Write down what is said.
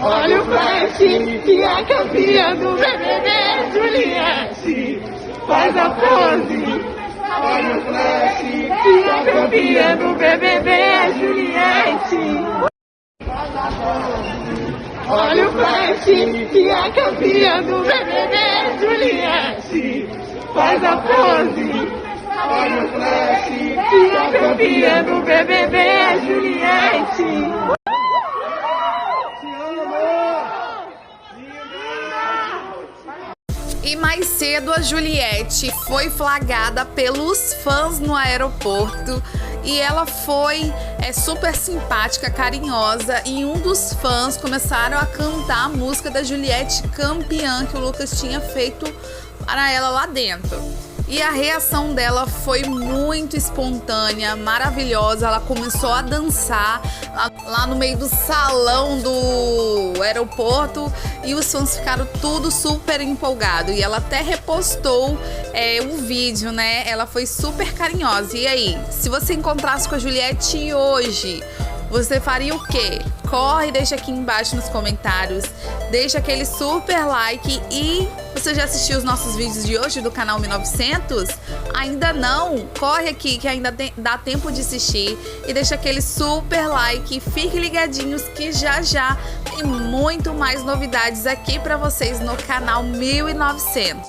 Olha o flash, que é campeã do BBB, Juliette. Faz a pose. Olha o flash, que é campeã do BBB, Juliette. Olha o flash, que é campeã do BBB, Juliette. Faz a pose. Olha o flash, que é campeã do BBB, Juliette. E mais cedo a Juliette foi flagrada pelos fãs no aeroporto e ela foi super simpática, carinhosa, e um dos fãs começaram a cantar a música da Juliette Campeã que o Lucas tinha feito para ela lá dentro. E a reação dela foi muito espontânea, maravilhosa. Ela começou a dançar lá no meio do salão do aeroporto e os fãs ficaram tudo super empolgados. E ela até repostou o vídeo, né? Ela foi super carinhosa. E aí, se você encontrasse com a Juliette hoje, você faria o quê? Corre, deixa aqui embaixo nos comentários, deixa aquele super like. E você já assistiu os nossos vídeos de hoje do canal 1900? Ainda não? Corre aqui que ainda dá tempo de assistir e deixa aquele super like. Fiquem ligadinhos que já já tem muito mais novidades aqui pra vocês no canal 1900.